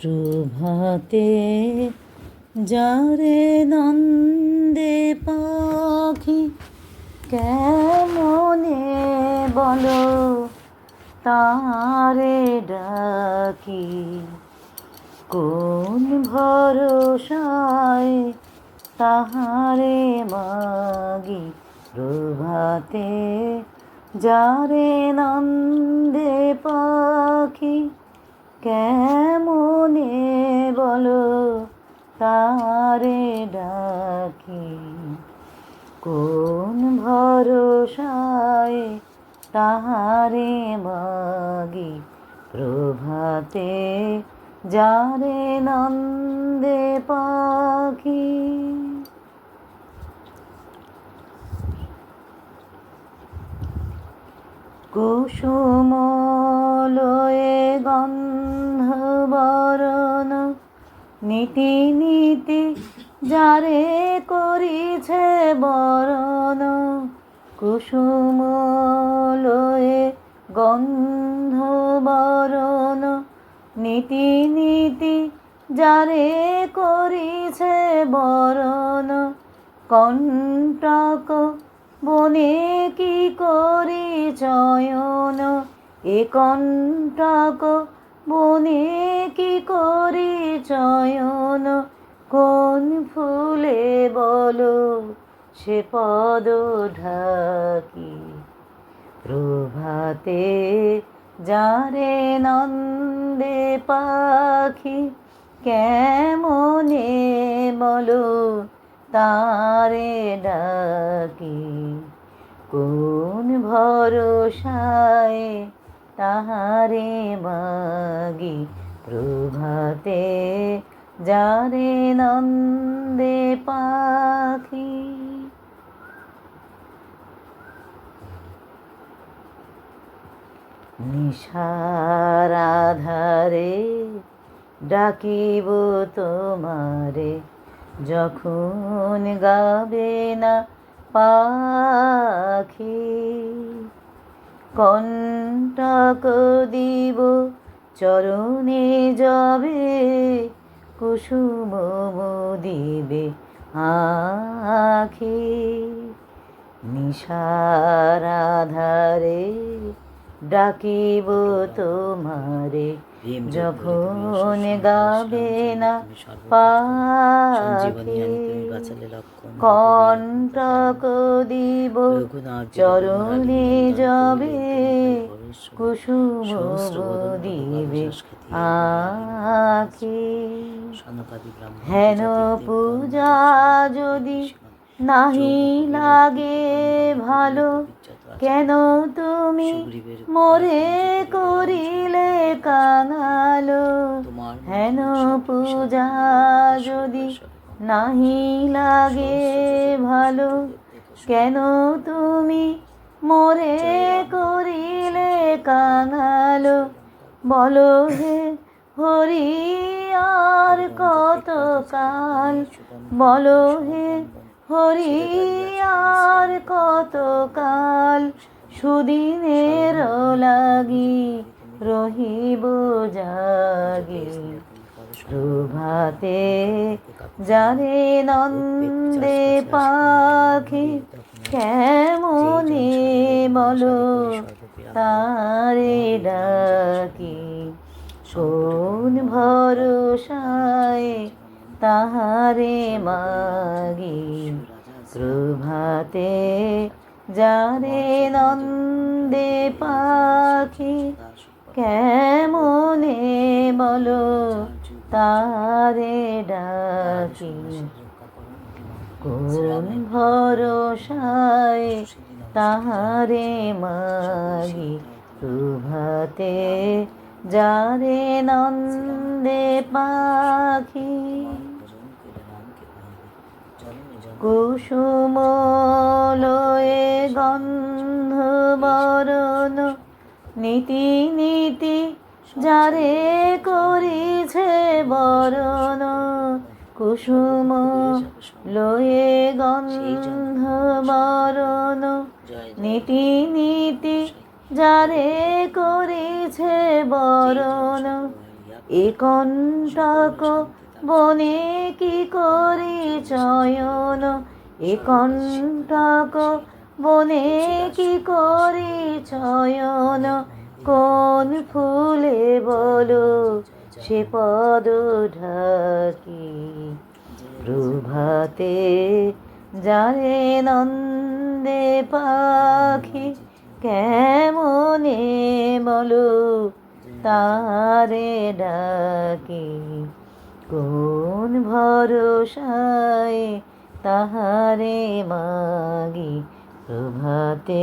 প্রভাতে যারে নন্দে পাখি কেমনে বলো তারে ডাকি, কোন ভরসায় তাহারে মাগি। প্রভাতে যারে নন্দে পাখি কেমনে বলো তারে ডাকি, কোন ভরসায় তাহারে মাগি। প্রভাতে যারে নন্দে পাখি। কুসুমলয়ে গন্ধ বরণ নীতি নীতি যারে করিছে বরণ। কুসুমলয়ে গন্ধ বরণ নীতি নীতি যারে করিছে বরণ। কণ্টক বনে কি করি চয়ন, এ কণ্টক বনে কি করি চয়ন। কোন ফুলে বলো সে পদ ঢাকি। প্রভাতে যারে নন্দে পাখি কেমনে বলো তারে ডাকি, কোন ভরসায় তাহারে মাগি। প্রভাতে যারে নন্দে পাখি। নিশার আধারে ডাকিব তোমারে, যখন গাবে না পাখি। কণ্টক দিব চরণে যাবে, কুসুম দিবে আখি। নিশার আধারে ডাকিব তোমারে, যখন গাবে না পাখি। কণ্টক দিব চরণে যাবে, কুসুম দিবে আখি। হেন পূজা যদি নাহি লাগে ভালো, কেন তুমি মোরে করিলে কাঙালো। হেন পূজা যদি নাহি লাগে ভালো, কেন তুমি মোরে করিলে কাঙালো। বলো হে হরি আর কত কাল, বলো হে হরি আর কত কাল। সুদিনের লাগি রহিব জাগি। প্রভাতে যারে নন্দে পাখি কেমনে বলো তারে ডাকি, কোন ভরসায় তাহারে মাগি। প্রভাতে যারে নন্দে পাখি কেমনে বলো তারে ডাকি, কোন ভরসায় তাহারে মাগি। প্রভাতে যারে নন্দে পাখি। কুসুমলয়ে গন্ধ বরণ নীতি নীতি যারে করিছে বরণ। কুসুম লয়ে গন্ধ বরণ নীতি নীতি যারে করেছে বরণ। এ কণ্টক বনে কি করি চয়ন, এ কণ্টক বনে কি করি চয়ন, কোন ফুলে বলো সে পদ ঢাকি। প্রভাতে যারে নন্দে পাখি, কেমনে বলো তারে ডাকি। কোন ভরসায় তাহারে মাগি, প্রভাতে